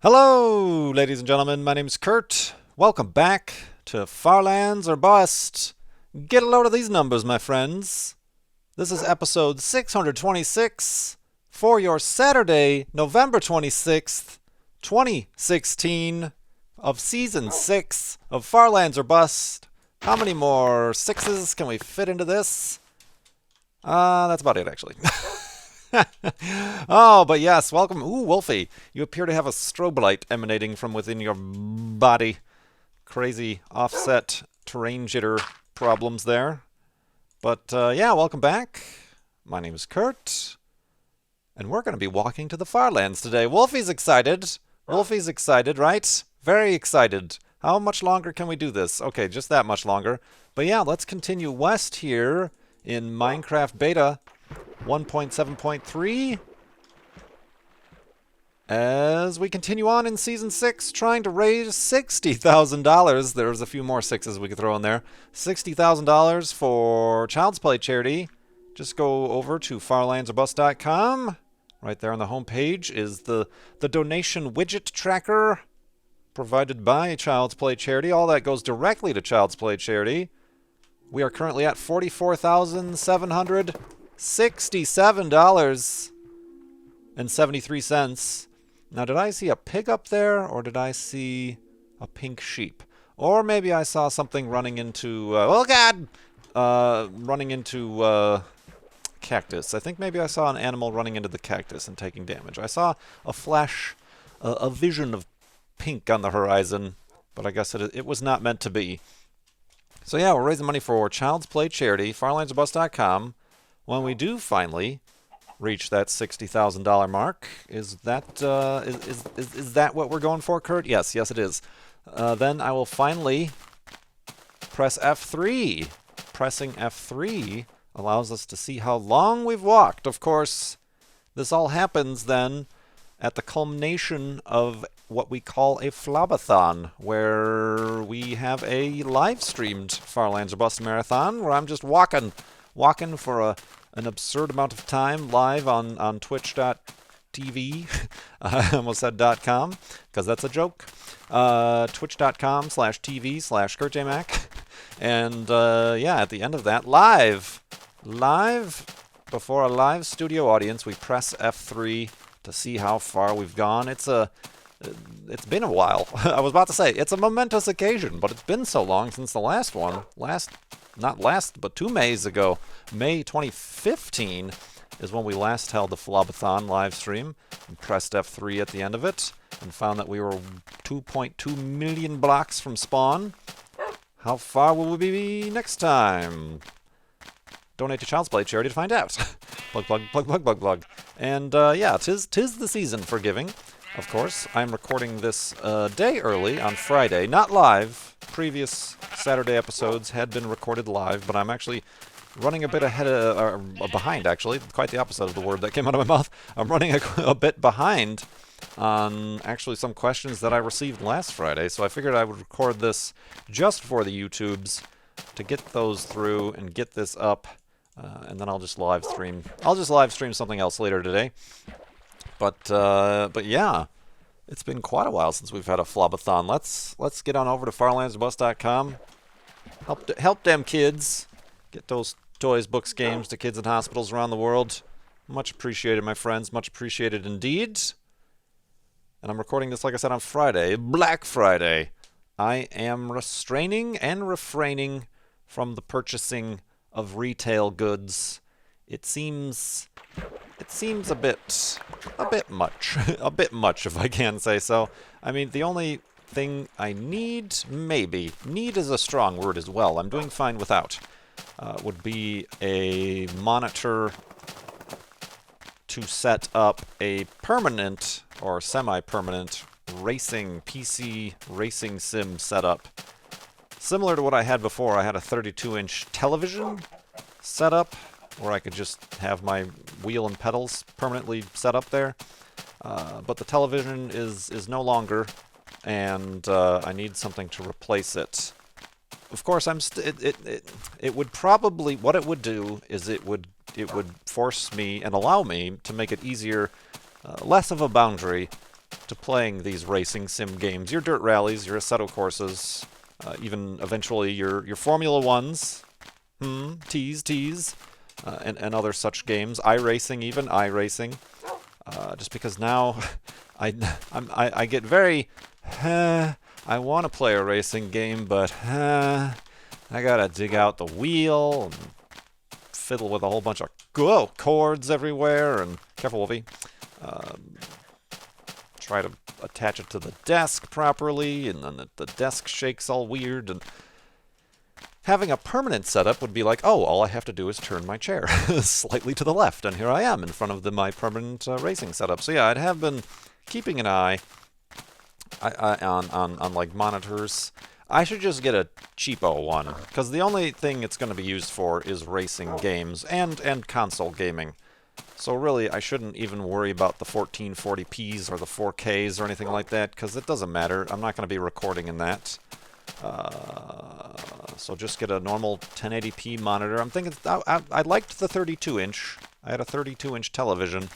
Hello, ladies and gentlemen. My name's Kurt. Welcome back to Farlands or Bust. Get a load of these numbers, my friends. This is episode 626 for your Saturday, November 26th, 2016 of season 6 of Farlands or Bust. How many more sixes can we fit into this? That's about it, actually. Oh, but yes, welcome. Ooh, Wolfie, you appear to have a strobe light emanating from within your body. Crazy offset terrain jitter problems there. But yeah, welcome back. My name is Kurt, and we're going to be walking to the Farlands today. Wolfie's excited. Wolfie's excited, right? Very excited. How much longer can we do this? Okay, just that much longer. But yeah, let's continue west here in Minecraft Beta 1.7.3 as we continue on in Season 6 trying to raise $60,000. There's a few more sixes we could throw in there. $60,000 for Child's Play charity. Just go over to farlandsorbust.com. Right there on the home page is the donation widget tracker provided by Child's Play charity. All that goes directly to Child's Play charity. We are currently at $44,767.73. Now, did I see a pig up there, or did I see a pink sheep? Or maybe I saw something running into, oh god! Running into, cactus. I think maybe I saw an animal running into the cactus and taking damage. I saw a flash, a vision of pink on the horizon, but I guess it was not meant to be. So yeah, we're raising money for Child's Play charity, farlandsorbust.com. When we do finally reach that $60,000 mark, is that what we're going for, Kurt? Yes, it is. Then I will finally press F3. Pressing F3 allows us to see how long we've walked. Of course, this all happens then at the culmination of what we call a flobathon, where we have a live-streamed Farlands or Bust marathon, where I'm just walking for an absurd amount of time live on twitch.tv. I almost said .com, because that's a joke. Twitch.com/TV/KurtJMac. And yeah, at the end of that, live before a live studio audience, we press F3 to see how far we've gone. It's been a while. I was about to say, it's a momentous occasion, but it's been so long since the last one. Not last, but 2 Mays ago. May 2015 is when we last held the Flobathon live stream and pressed F3 at the end of it and found that we were 2.2 million blocks from spawn. How far will we be next time? Donate to Child's Play charity to find out. Plug. And yeah, tis the season for giving. Of course, I'm recording this a day early on Friday, not live. Previous Saturday episodes had been recorded live, but I'm actually running a bit behind, actually. Quite the opposite of the word that came out of my mouth. I'm running a bit behind on actually some questions that I received last Friday, so I figured I would record this just for the YouTubes to get those through and get this up, and then I'll just live stream. I'll just live stream something else later today. But yeah, it's been quite a while since we've had a flobathon. Let's get on over to farlandsorbust.com. Help them kids get those toys, books, games to kids in hospitals around the world. Much appreciated, my friends. Much appreciated indeed. And I'm recording this, like I said, on Friday, Black Friday. I am restraining and refraining from the purchasing of retail goods. It seems a bit much. A bit much, if I can say so. I mean, the only thing I need is a strong word as well, I'm doing fine without, would be a monitor to set up a permanent or semi-permanent PC racing sim setup. Similar to what I had before, I had a 32-inch television setup where I could just have my wheel and pedals permanently set up there. But the television is no longer, and I need something to replace it. Of course, it would probably, what it would do is it would force me and allow me to make it easier, less of a boundary, to to playing these racing sim games. Your dirt rallies, your Assetto Corsas, even eventually your Formula Ones, tease, and other such games. iRacing even, iRacing. Just because now I get very, I want to play a racing game, but I gotta dig out the wheel and fiddle with a whole bunch of cords everywhere, and careful, Wolfie. Try to attach it to the desk properly, and then the desk shakes all weird. And having a permanent setup would be like, oh, all I have to do is turn my chair slightly to the left, and here I am in front of my permanent racing setup. So yeah, I'd have been keeping an eye on like monitors. I should just get a cheapo one, because the only thing it's going to be used for is racing games and console gaming. So really, I shouldn't even worry about the 1440p's or the 4Ks or anything like that, because it doesn't matter. I'm not going to be recording in that. So just get a normal 1080p monitor. I'm thinking, I liked the 32-inch. I had a 32-inch television.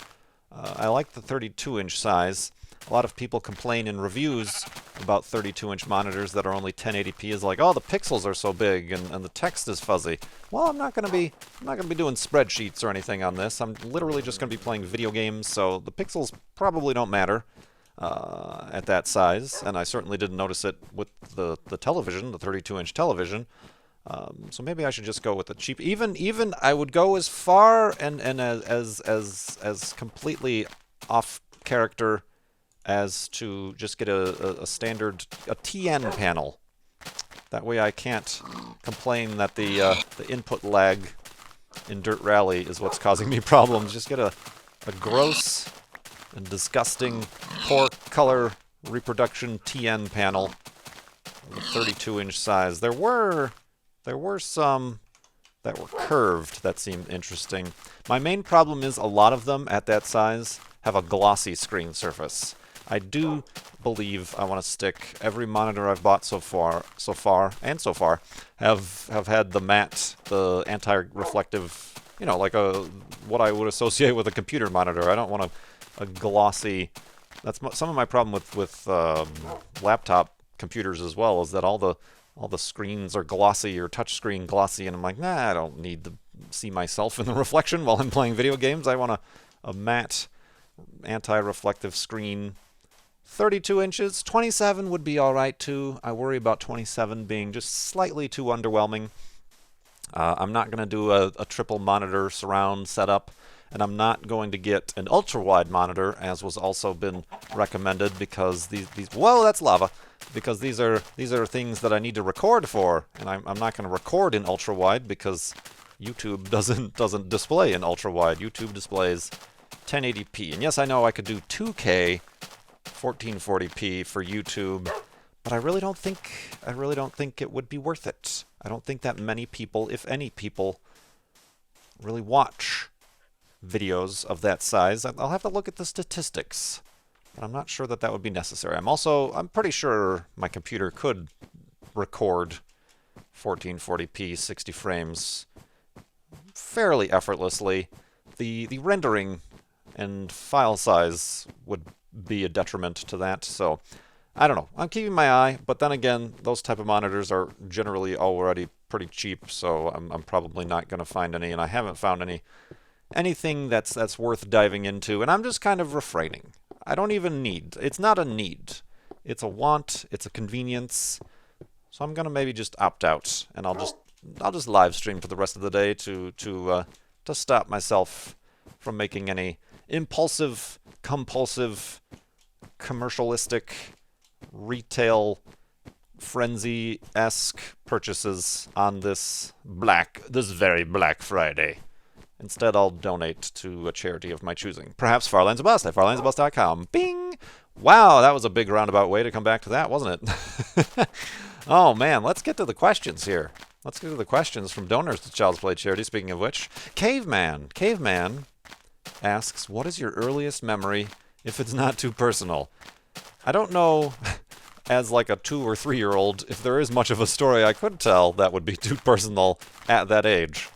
I like the 32-inch size. A lot of people complain in reviews about 32-inch monitors that are only 1080p is like, oh, the pixels are so big and the text is fuzzy. Well, I'm not gonna be doing spreadsheets or anything on this. I'm literally just gonna be playing video games, so the pixels probably don't matter at that size. And I certainly didn't notice it with the television, the 32-inch television. So maybe I should just go with the cheap. Even I would go as far and as completely off character as to just get a standard TN panel. That way I can't complain that the input lag in Dirt Rally is what's causing me problems. Just get a gross and disgusting poor color reproduction TN panel with 32-inch size. There were some that were curved that seemed interesting. My main problem is a lot of them at that size have a glossy screen surface. I do believe I want to stick every monitor I've bought so far have had the matte, the anti-reflective, like what I would associate with a computer monitor. I don't want a glossy. That's some of my problem with laptop computers as well, is that all the screens are glossy or touchscreen glossy, and I'm like, nah, I don't need to see myself in the reflection while I'm playing video games. I want a matte, anti-reflective screen. 32 inches, 27 would be alright too. I worry about 27 being just slightly too underwhelming. I'm not going to do a triple monitor surround setup, and I'm not going to get an ultra-wide monitor, as was also been recommended, because these whoa, that's lava. Because these are things that I need to record for, and I'm not going to record in ultra-wide because YouTube doesn't display in ultra-wide. YouTube displays 1080p, and yes, I know I could do 2K 1440p for YouTube, but I really don't think it would be worth it. I don't think that many people, if any people, really watch videos of that size. I'll have to look at the statistics, but I'm not sure that would be necessary. I'm pretty sure my computer could record 1440p 60 frames fairly effortlessly. The rendering and file size would be a detriment to that, so I don't know. I'm keeping my eye, but then again, those type of monitors are generally already pretty cheap, so I'm probably not going to find any, and I haven't found anything that's worth diving into, and I'm just kind of refraining. I don't even need. It's not a need. It's a want. It's a convenience. So I'm gonna maybe just opt out, and I'll just live stream for the rest of the day to stop myself from making any impulsive, compulsive, commercialistic, retail frenzy-esque purchases on this very Black Friday. Instead, I'll donate to a charity of my choosing. Perhaps Farlands of Bust at farlandsofbust.com. Bing! Wow, that was a big roundabout way to come back to that, wasn't it? Oh, man, let's get to the questions here. Let's get to the questions from donors to Child's Play Charity, speaking of which. Caveman asks, what is your earliest memory, if it's not too personal? I don't know, as like a 2 or 3-year-old, if there is much of a story I could tell that would be too personal at that age.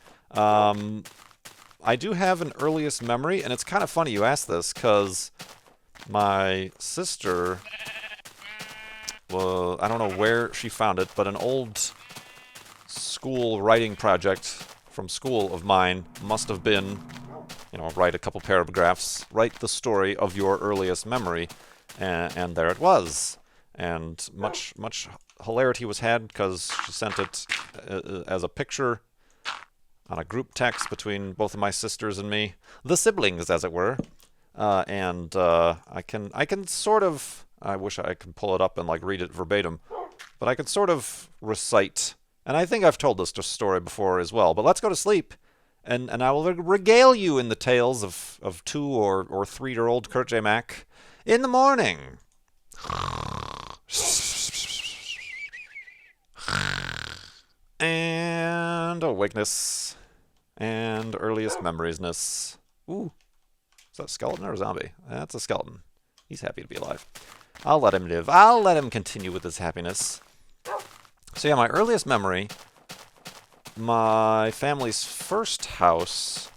I do have an earliest memory, and it's kind of funny you ask this, because My sister, well, I don't know where she found it, but an old school writing project from school of mine must have been, write a couple paragraphs, write the story of your earliest memory, and there it was. And much hilarity was had because she sent it as a picture on a group text between both of my sisters and me, the siblings, as it were. And I can sort of, I wish I could pull it up and like read it verbatim, but I can sort of recite. And I think I've told this story before as well. But let's go to sleep, and I will regale you in the tales of 2 or 3-year-old Kurt J. Mack in the morning. And awakeness. And earliest memoriesness. Ooh. Is that a skeleton or a zombie? That's a skeleton. He's happy to be alive. I'll let him live. I'll let him continue with his happiness. So yeah, my earliest memory, my family's first house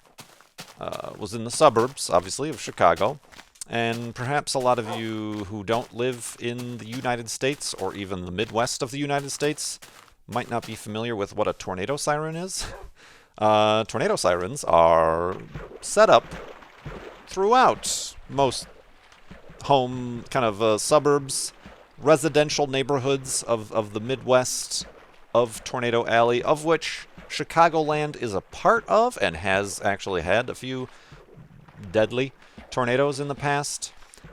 was in the suburbs, obviously, of Chicago. And perhaps a lot of you who don't live in the United States or even the Midwest of the United States might not be familiar with what a tornado siren is. Tornado sirens are set up throughout most home kind of suburbs, residential neighborhoods of the Midwest of Tornado Alley, of which Chicagoland is a part of and has actually had a few deadly tornadoes in the past,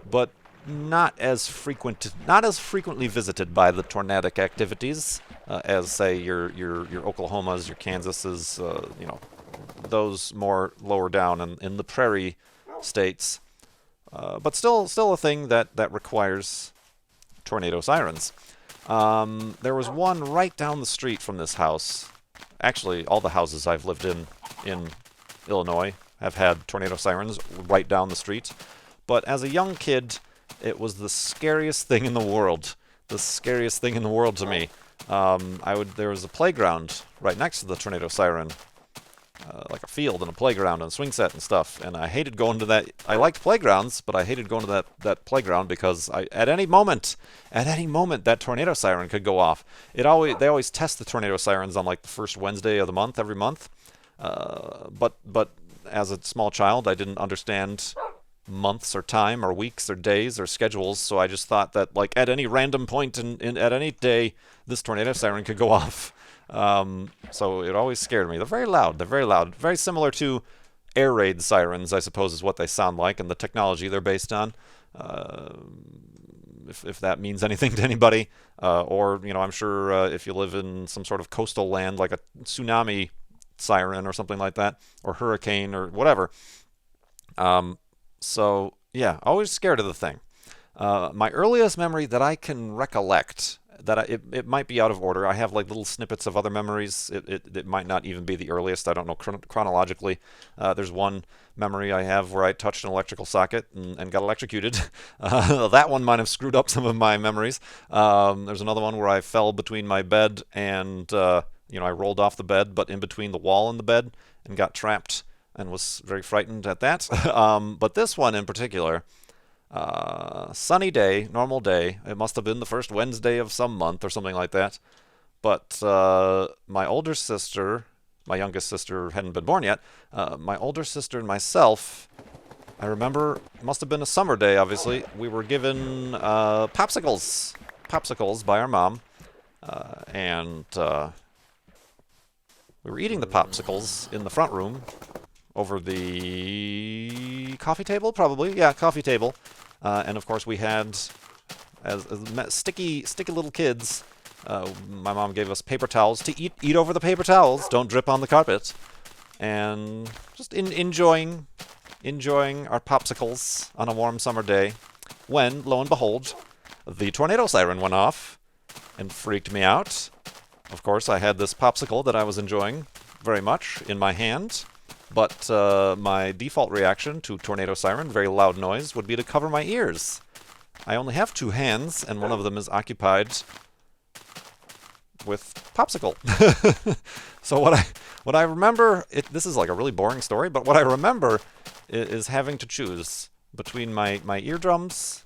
but not as frequently visited by the tornadic activities as say your Oklahomas, your Kansases, those more lower down in the prairie states. But still a thing that requires tornado sirens. There was one right down the street from this house. Actually, all the houses I've lived in Illinois have had tornado sirens right down the street. But as a young kid, it was the scariest thing in the world. The scariest thing in the world to me. There was a playground right next to the tornado siren, like a field and a playground and a swing set and stuff. And I hated going to that. I liked playgrounds, but I hated going to that playground because at any moment, that tornado siren could go off. They always test the tornado sirens on like the first Wednesday of the month every month. But as a small child, I didn't understand months or time or weeks or days or schedules, so I just thought that like at any random point at any day, this tornado siren could go off. So it always scared me. They're very loud. Very similar to air raid sirens, I suppose, is what they sound like, and the technology they're based on. If that means anything to anybody, or I'm sure if you live in some sort of coastal land, like a tsunami siren or something like that, or hurricane or whatever. So yeah, always scared of the thing. My earliest memory that I can recollect, it might be out of order. I have like little snippets of other memories. It might not even be the earliest. I don't know chronologically. There's one memory I have where I touched an electrical socket and got electrocuted. That one might have screwed up some of my memories. There's another one where I fell between my bed and I rolled off the bed, but in between the wall and the bed and got trapped and was very frightened at that. But this one in particular, sunny day, normal day. It must have been the first Wednesday of some month or something like that. But my older sister, my youngest sister hadn't been born yet. My older sister and myself, I remember, it must have been a summer day, obviously. We were given popsicles by our mom. And we were eating the popsicles in the front room over the coffee table, probably. Yeah, coffee table. And of course we had, as sticky little kids, my mom gave us paper towels to eat over the paper towels. Don't drip on the carpet. And just enjoying our popsicles on a warm summer day when, lo and behold, the tornado siren went off and freaked me out. Of course, I had this popsicle that I was enjoying very much in my hand, but my default reaction to tornado siren, very loud noise, would be to cover my ears. I only have 2 hands, and one of them is occupied with popsicle. So what I remember, this is like a really boring story, but what I remember is having to choose between my eardrums,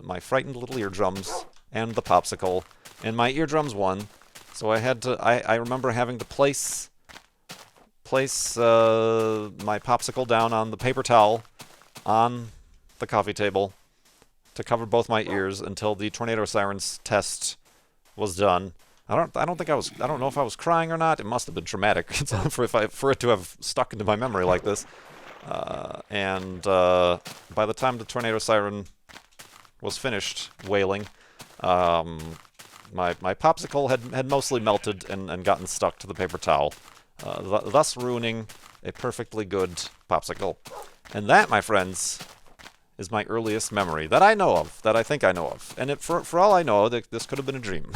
my frightened little eardrums, and the popsicle, and my eardrums won. So I had to. I remember having to place my popsicle down on the paper towel on the coffee table to cover both my ears until the tornado sirens test was done. I don't know if I was crying or not. It must have been traumatic for it to have stuck into my memory like this. And by the time the tornado siren was finished wailing, my popsicle had mostly melted and gotten stuck to the paper towel, thus ruining a perfectly good popsicle. And that, my friends, is my earliest memory that I know of, that I think I know of. And for all I know, this could have been a dream.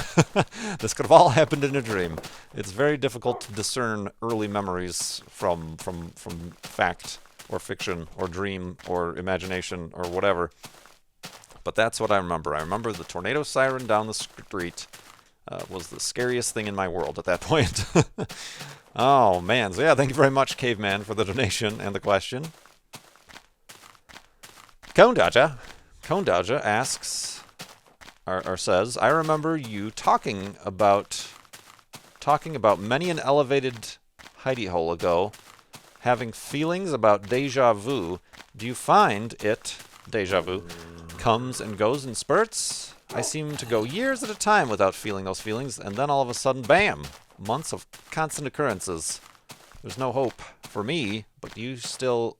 This could have all happened in a dream. It's very difficult to discern early memories from fact or fiction or dream or imagination or whatever. But that's what I remember. I remember the tornado siren down the street was the scariest thing in my world at that point. Oh, man. So yeah, thank you very much, Caveman, for the donation and the question. Cone Dodger asks, or says, I remember you talking about many an elevated hidey hole ago, having feelings about déjà vu. Do you find it, déjà vu, comes and goes in spurts? I seem to go years at a time without feeling those feelings, and then all of a sudden, bam! Months of constant occurrences. There's no hope for me, but do you still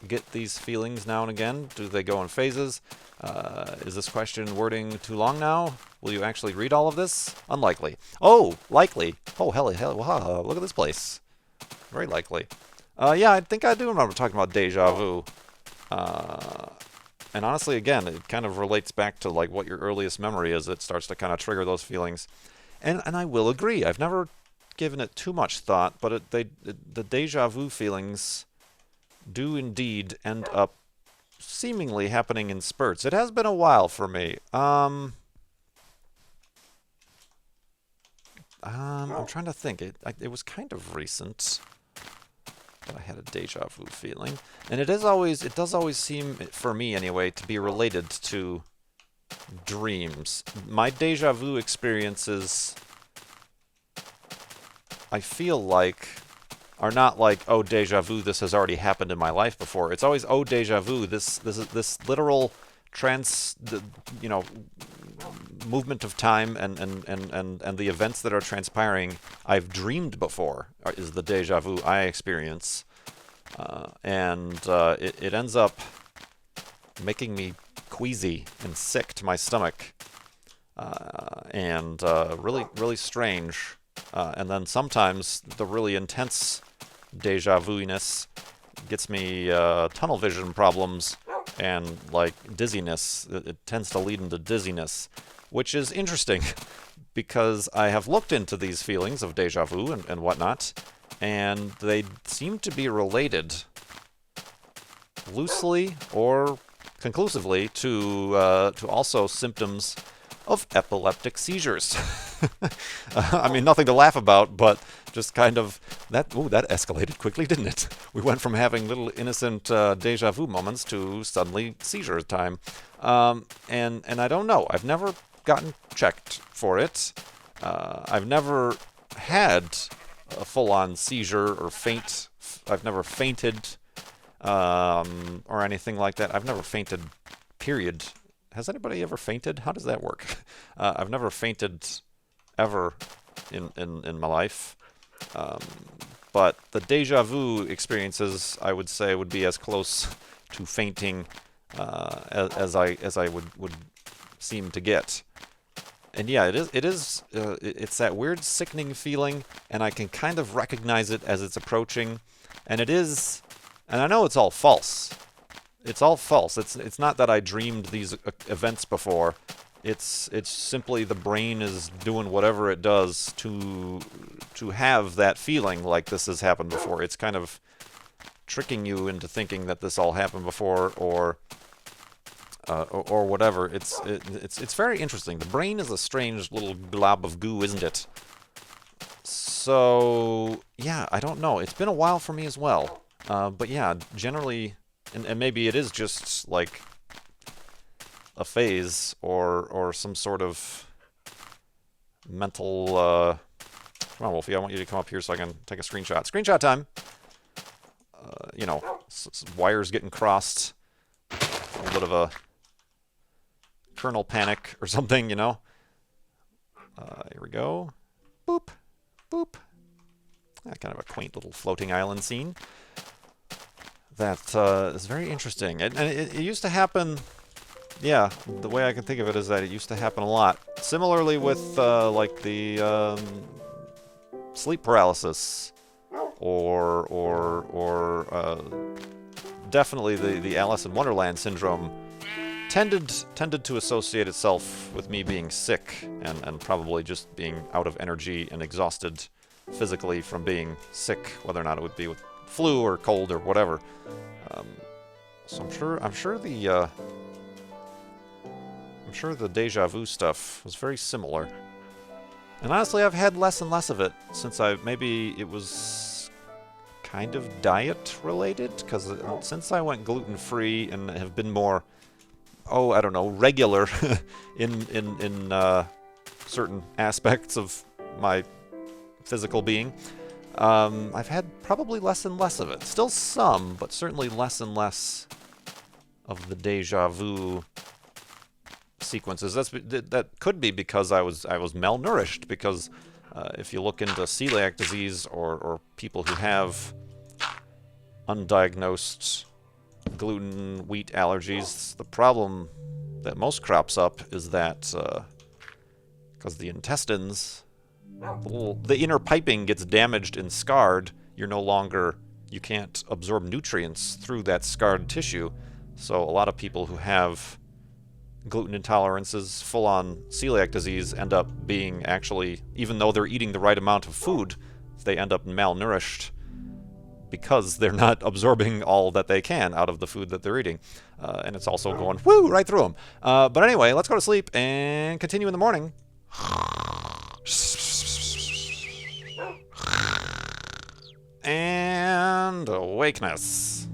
get these feelings now and again? Do they go in phases? Is this question wording too long now? Will you actually read all of this? Unlikely. Oh, likely. Oh, hell, wow, look at this place. Very likely. Yeah, I think I do remember talking about déjà vu. And honestly, again, it kind of relates back to like what your earliest memory is. It starts to kind of trigger those feelings. And I will agree. I've never given it too much thought, but the déjà vu feelings do indeed end up seemingly happening in spurts. It has been a while for me. I'm trying to think. It was kind of recent that I had a déjà vu feeling, and it does always seem, for me anyway, to be related to dreams. My déjà vu experiences, I feel like, are not like, oh, déjà vu, this has already happened in my life before. It's always, oh, déjà vu, this literal movement of time and the events that are transpiring I've dreamed before is the déjà vu I experience. It ends up making me queasy and sick to my stomach, and really, really strange. And then sometimes the really intense déjà vu-ness gets me tunnel vision problems and like dizziness. It tends to lead into dizziness, which is interesting because I have looked into these feelings of déjà vu and whatnot, and they seem to be related loosely or conclusively to also symptoms of epileptic seizures. I mean, nothing to laugh about, but just kind of that. Ooh, that escalated quickly, didn't it? We went from having little innocent déjà vu moments to suddenly seizure time. And I don't know. I've never gotten checked for it. I've never had a full-on seizure or faint. I've never fainted or anything like that. I've never fainted, period. Has anybody ever fainted? How does that work? I've never fainted ever in my life. But the déjà vu experiences, I would say, would be as close to fainting as I would seem to get. And yeah, it's that weird sickening feeling, and I can kind of recognize it as it's approaching. And I know it's all false. It's all false. It's not that I dreamed these events before. It's simply the brain is doing whatever it does to have that feeling like this has happened before. It's kind of tricking you into thinking that this all happened before, or whatever. It's very interesting. The brain is a strange little glob of goo, isn't it? So yeah, I don't know. It's been a while for me as well. But yeah, generally and maybe it is just like a phase or some sort of mental. Come on, Wolfie, I want you to come up here so I can take a screenshot. Screenshot time! You know, wires getting crossed. A little bit of a kernel panic or something, you know? Here we go. Boop. Boop. Kind of a quaint little floating island scene. That is very interesting. And it used to happen... Yeah, the way I can think of it is that it used to happen a lot. Similarly with, like, the sleep paralysis, or definitely the Alice in Wonderland syndrome tended to associate itself with me being sick and probably just being out of energy and exhausted physically from being sick, whether or not it would be with flu or cold or whatever. So I'm sure the deja vu stuff was very similar. And honestly, I've had less and less of it since maybe it was kind of diet related, because since I went gluten-free and have been more, I don't know, regular in certain aspects of my physical being, I've had probably less and less of it. Still some, but certainly less and less of the deja vu sequences. That could be because I was malnourished, because if you look into celiac disease or people who have undiagnosed gluten, wheat allergies, the problem that most crops up is that because the intestines, the inner piping gets damaged and scarred, you can't absorb nutrients through that scarred tissue. So a lot of people who have gluten intolerances, full-on celiac disease, end up being actually, even though they're eating the right amount of food, they end up malnourished because they're not absorbing all that they can out of the food that they're eating. And it's also going, woo, right through them. But anyway, let's go to sleep and continue in the morning. And awakeness.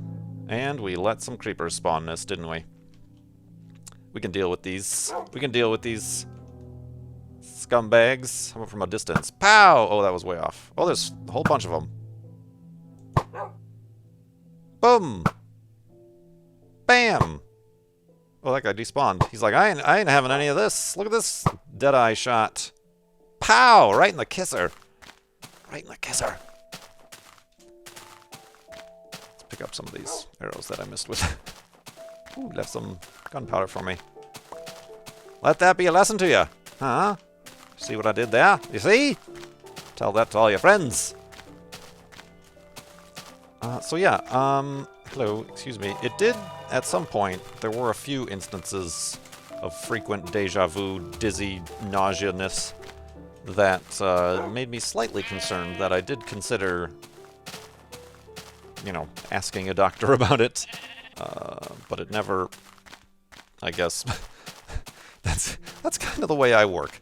And we let some creepers spawn this, didn't we? We can deal with these. We can deal with these scumbags. How about from a distance? Pow! Oh, that was way off. Oh, there's a whole bunch of them. Boom! Bam! Oh, that guy despawned. He's like, I ain't having any of this. Look at this dead-eye shot. Pow! Right in the kisser. Right in the kisser. Let's pick up some of these arrows that I missed with. Ooh, left some gunpowder for me. Let that be a lesson to you. Huh? See what I did there? You see? Tell that to all your friends. So yeah, hello, excuse me. It did, at some point, there were a few instances of frequent deja vu, dizzy, nausea-ness that made me slightly concerned that I did consider, you know, asking a doctor about it. But it never, I guess, that's kind of the way I work.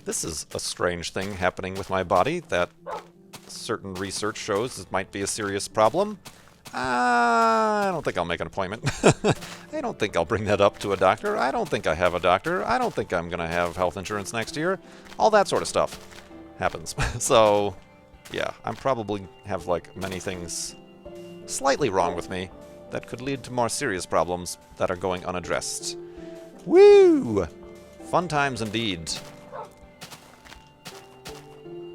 This is a strange thing happening with my body that certain research shows it might be a serious problem. I don't think I'll make an appointment. I don't think I'll bring that up to a doctor. I don't think I have a doctor. I don't think I'm going to have health insurance next year. All that sort of stuff happens. So, yeah, I probably have, like, many things slightly wrong with me that could lead to more serious problems that are going unaddressed. Woo! Fun times indeed.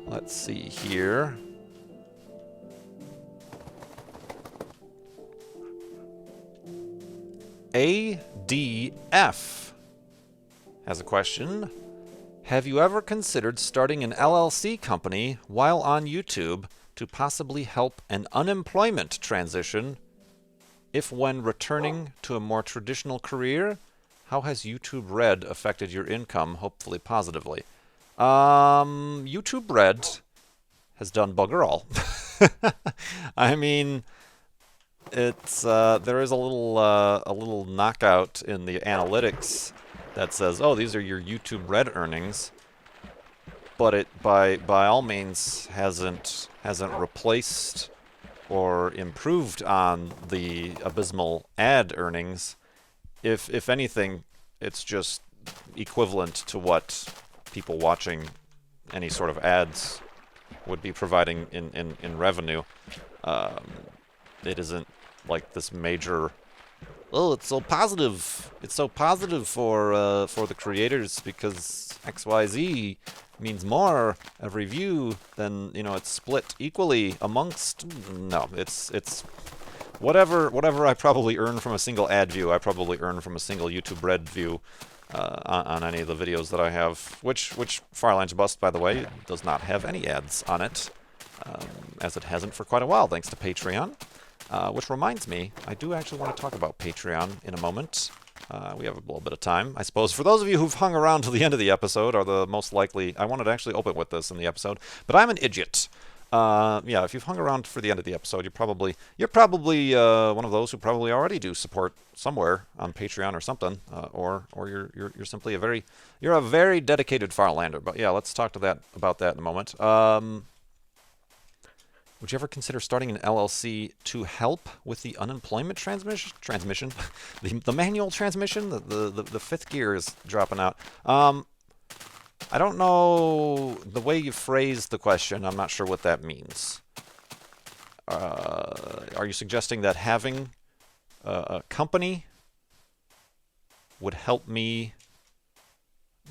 Let's see here. ADF has a question. Have you ever considered starting an LLC company while on YouTube to possibly help an unemployment transition? If when returning to a more traditional career, how has YouTube Red affected your income, hopefully positively? YouTube Red has done bugger all. I mean, it's there is a little knockout in the analytics that says, "Oh, these are your YouTube Red earnings," but it by all means hasn't replaced or improved on the abysmal ad earnings. If anything, it's just equivalent to what people watching any sort of ads would be providing in revenue. It isn't like this major, oh, it's so positive. It's so positive for the creators because XYZ means more every view. Then it's split equally amongst. No, it's whatever I probably earn from a single ad view, I probably earn from a single YouTube Red view on any of the videos that I have. Which Fireline's Bust, by the way, does not have any ads on it, as it hasn't for quite a while, thanks to Patreon. Which reminds me, I do actually want to talk about Patreon in a moment. We have a little bit of time, I suppose. For those of you who've hung around to the end of the episode, are the most likely. I wanted to actually open with this in the episode, but I'm an idiot. Yeah, if you've hung around for the end of the episode, you're probably one of those who probably already do support somewhere on Patreon or something, or you're simply a very dedicated Farlander. But yeah, let's talk about that in a moment. Would you ever consider starting an LLC to help with the unemployment transmission? the manual transmission? The fifth gear is dropping out. I don't know the way you phrased the question. I'm not sure what that means. Are you suggesting that having a company would help me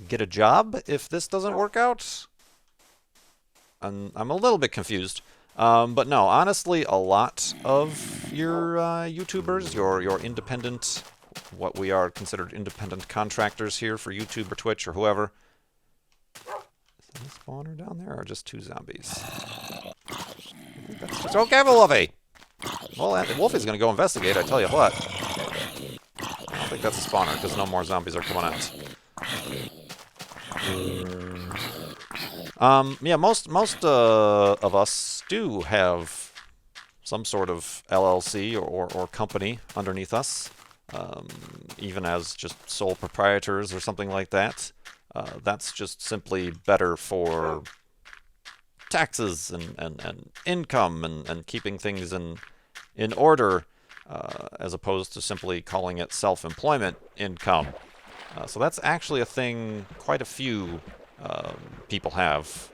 get a job if this doesn't work out? I'm a little bit confused. But no, honestly, a lot of your YouTubers, your independent, what we are considered independent contractors here for YouTube or Twitch or whoever. Is that a spawner down there or just two zombies? I think that's just... Oh, careful, Wolfie! Well, Wolfie's going to go investigate, I tell you what. I don't think that's a spawner because no more zombies are coming out. Yeah, most of us do have some sort of LLC or company underneath us, even as just sole proprietors or something like that. That's just simply better for taxes and income and keeping things in order, as opposed to simply calling it self-employment income. So that's actually a thing quite a few people have.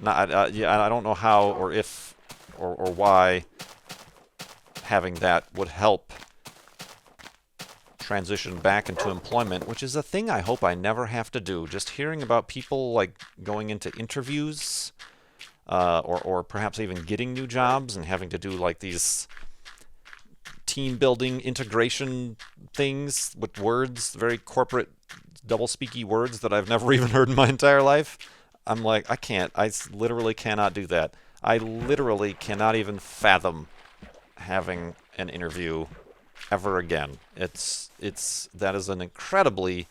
Yeah, I don't know how or if or why having that would help transition back into employment, which is a thing I hope I never have to do. Just hearing about people like going into interviews or perhaps even getting new jobs and having to do like these team building integration things with words, very corporate double-speaky words that I've never even heard in my entire life. I'm like, I literally cannot do that. I literally cannot even fathom having an interview ever again. That is an incredibly...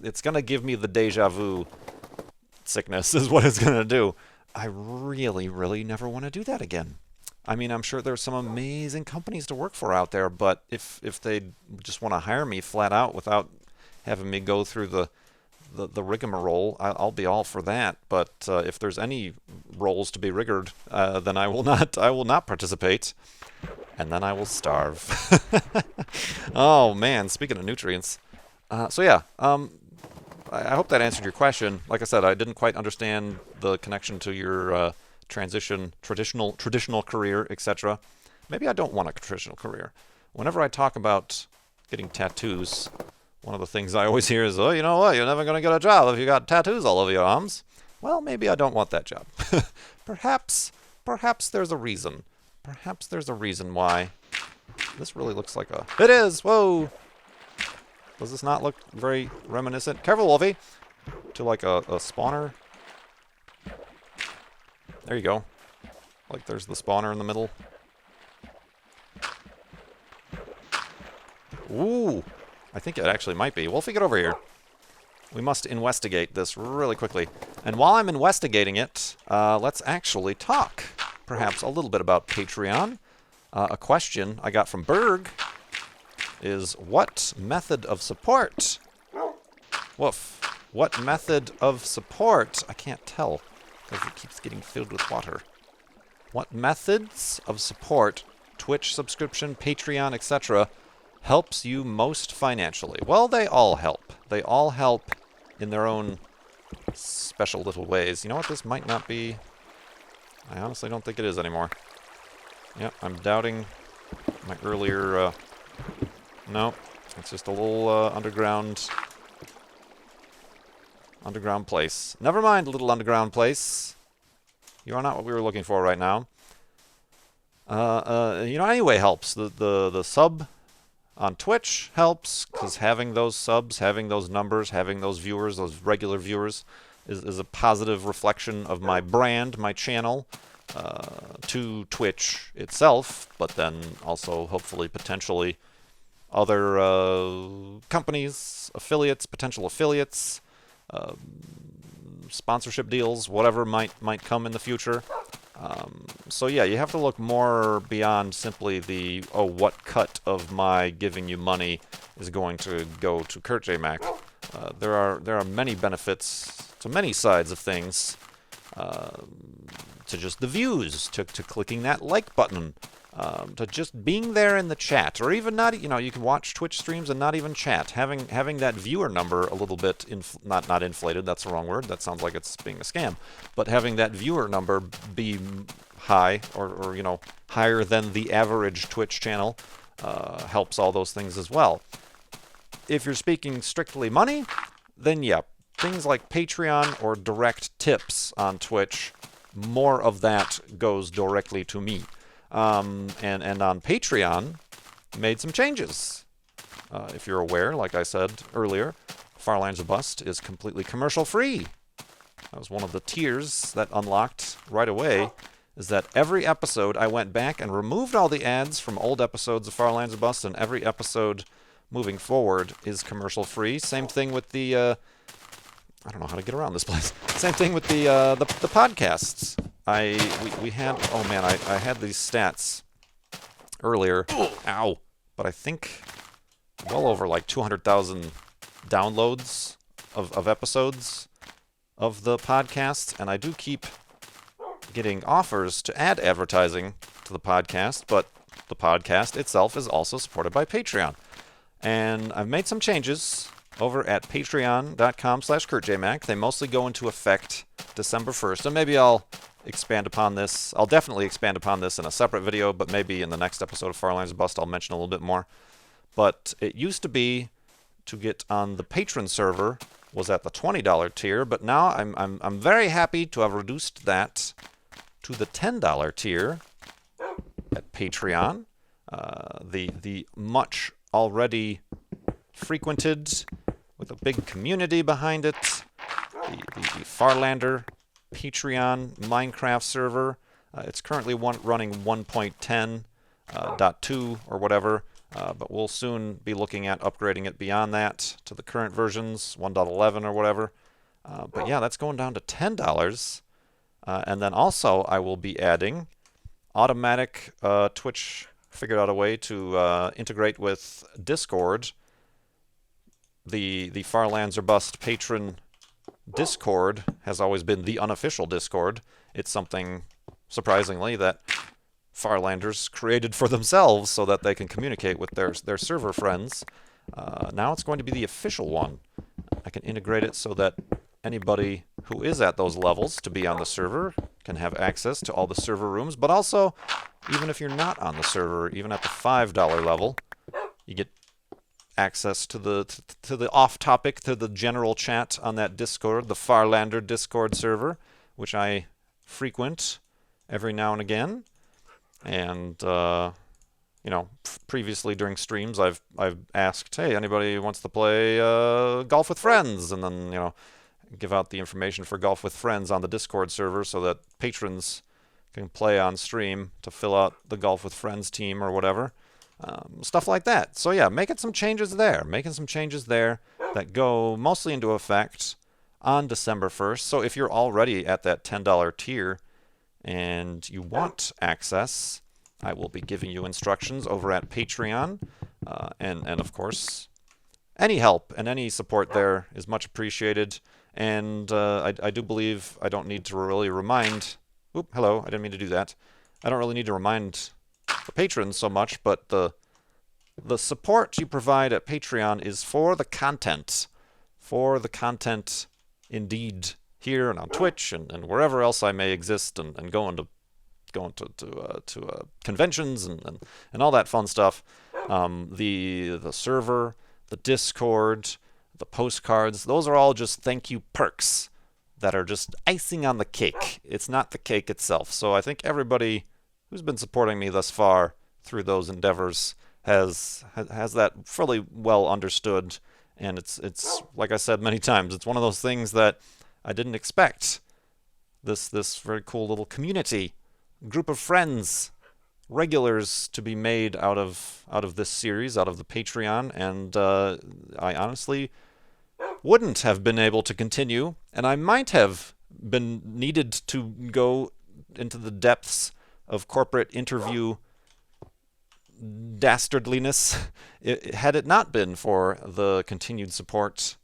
It's going to give me the deja vu sickness is what it's going to do. I really, really never want to do that again. I mean, I'm sure there's some amazing companies to work for out there, but if they just want to hire me flat out without having me go through the rigmarole, I'll be all for that. But if there's any roles to be rigged, then I will not participate, and then I will starve. Oh man, speaking of nutrients, so yeah, I hope that answered your question. Like I said, I didn't quite understand the connection to your transition, traditional career, etc. Maybe I don't want a traditional career. Whenever I talk about getting tattoos, one of the things I always hear is, oh, you know what, you're never going to get a job if you got tattoos all over your arms. Well, maybe I don't want that job. Perhaps there's a reason. Perhaps there's a reason why. This really looks like a... It is! Whoa! Does this not look very reminiscent? Careful, Wolfie! To like a spawner. There you go. Like there's the spawner in the middle. Ooh! I think it actually might be. Wolfie, get over here. We must investigate this really quickly. And while I'm investigating it, let's actually talk perhaps a little bit about Patreon. A question I got from Berg is, what method of support? Woof. What method of support? I can't tell because it keeps getting filled with water. What methods of support, Twitch subscription, Patreon, etc., helps you most financially? Well, they all help. They all help in their own special little ways. You know what? This might not be... I honestly don't think it is anymore. Yep, I'm doubting my earlier... No, it's just a little underground place. Never mind, little underground place. You are not what we were looking for right now. Anyway helps. The sub on Twitch helps, because having those subs, having those numbers, having those viewers, those regular viewers, is a positive reflection of my brand, my channel, to Twitch itself, but then also, hopefully, potentially, other companies, affiliates, potential affiliates, sponsorship deals, whatever might come in the future. So yeah, you have to look more beyond simply the, oh, what cut of my giving you money is going to go to Kurt J. Mac. There are many benefits to many sides of things, to just the views, to clicking that like button, to just being there in the chat, or even not, you can watch Twitch streams and not even chat. Having that viewer number a little bit, not inflated, that's the wrong word, that sounds like it's being a scam, but having that viewer number be high, or higher than the average Twitch channel, helps all those things as well. If you're speaking strictly money, then yeah, things like Patreon or direct tips on Twitch, more of that goes directly to me. And on Patreon, made some changes. If you're aware, like I said earlier, Far Lands of Bust is completely commercial free. That was one of the tiers that unlocked right away, is that every episode I went back and removed all the ads from old episodes of Far Lands of Bust, and every episode moving forward is commercial free. Same thing with the... I don't know how to get around this place. Same thing with the podcasts. We had, oh man, I had these stats earlier. Ow! But I think well over like 200,000 downloads of episodes of the podcast, and I do keep getting offers to add advertising to the podcast, but the podcast itself is also supported by Patreon. And I've made some changes over at patreon.com/KurtJMac. They mostly go into effect December 1st, and maybe I'll expand upon this. I'll definitely expand upon this in a separate video, but maybe in the next episode of Far Lands of Bust I'll mention a little bit more. But it used to be to get on the patron server was at the $20 tier, but now I'm very happy to have reduced that to the $10 tier at Patreon. The much already frequented, with a big community behind it, the Farlander Patreon Minecraft server. It's currently running 1.10.2 or whatever, but we'll soon be looking at upgrading it beyond that to the current versions, 1.11 or whatever. But yeah, that's going down to $10. And then also I will be adding automatic Twitch figured out a way to integrate with Discord. The Far Lands or Bust patron Discord has always been the unofficial Discord. It's something, surprisingly, that Farlanders created for themselves so that they can communicate with their server friends. Now it's going to be the official one. I can integrate it so that anybody who is at those levels to be on the server can have access to all the server rooms, but also, even if you're not on the server, even at the $5 level, you get access to the off-topic, to the general chat on that Discord, the Farlander Discord server, which I frequent every now and again. And previously during streams, I've asked, hey, anybody wants to play Golf with Friends, and then give out the information for Golf with Friends on the Discord server so that patrons can play on stream to fill out the Golf with Friends team or whatever. Stuff like that. So yeah, making some changes there that go mostly into effect on December 1st. So if you're already at that $10 tier and you want access, I will be giving you instructions over at Patreon. And of course, any help and any support there is much appreciated. And I do believe I don't need to really remind... Oop, hello, I didn't mean to do that. I don't really need to remind the patrons so much, but the support you provide at Patreon is for the content. For the content, indeed, here and on Twitch and wherever else I may exist, and going to conventions and all that fun stuff. The server, the Discord, the postcards, those are all just thank you perks that are just icing on the cake. It's not the cake itself. So I think everybody who's been supporting me thus far through those endeavors has that fairly well understood. And it's like I said many times, it's one of those things that I didn't expect. This very cool little community, group of friends, regulars to be made out of this series, out of the Patreon, and I honestly wouldn't have been able to continue, and I might have been needed to go into the depths of corporate interview dastardliness had it not been for the continued support,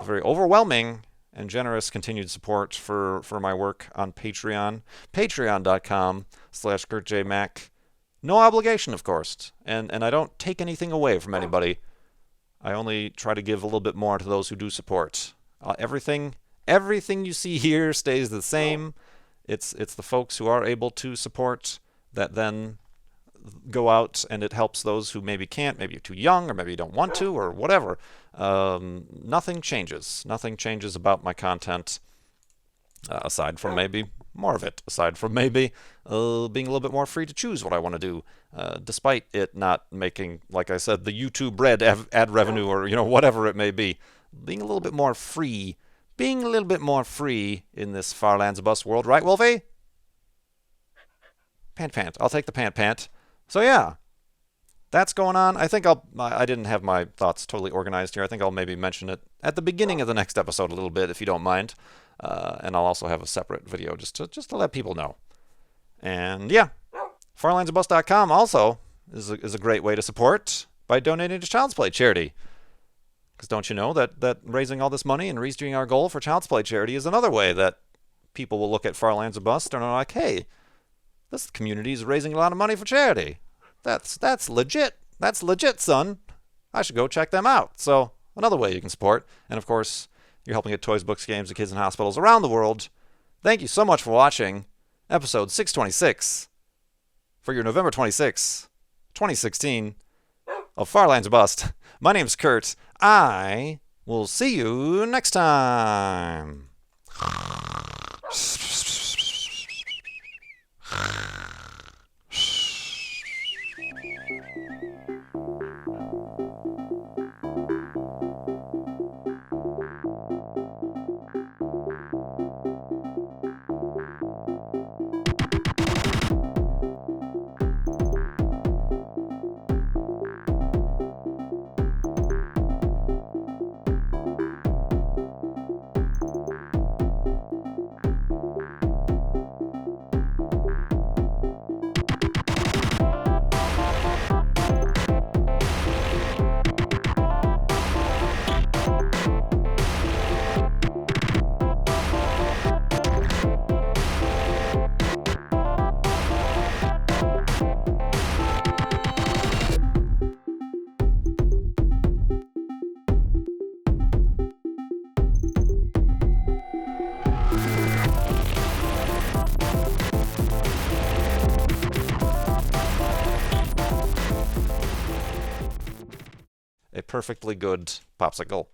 very overwhelming and generous continued support for my work on Patreon. Patreon.com/KurtJMac. No obligation, of course, and I don't take anything away from anybody. I only try to give a little bit more to those who do support. Everything you see here stays the same. It's the folks who are able to support that then go out, and it helps those who maybe can't, maybe you're too young, or maybe you don't want to, or whatever. Nothing changes. Nothing changes about my content, aside from maybe more of it, aside from maybe being a little bit more free to choose what I want to do, despite it not making, like I said, the YouTube red ad revenue, or whatever it may be. Being a little bit more free. Being a little bit more free in this Far Lands of Bus world, right, Wolfie? Pant. I'll take the pant. So yeah, that's going on. I think I didn't have my thoughts totally organized here. I think I'll maybe mention it at the beginning of the next episode a little bit, if you don't mind. And I'll also have a separate video just to let people know. And yeah, farlandsofbus.com also is a great way to support by donating to Child's Play charity. Because don't you know that raising all this money and reaching our goal for Child's Play charity is another way that people will look at Far Lands of Bus and are like, hey, this community is raising a lot of money for charity. That's legit. That's legit, son. I should go check them out. So another way you can support. And of course, you're helping get toys, books, games to kids in hospitals around the world. Thank you so much for watching episode 626 for your November 26, 2016 of Far Lands of Bust. My name's Kurt. I will see you next time. A perfectly good popsicle.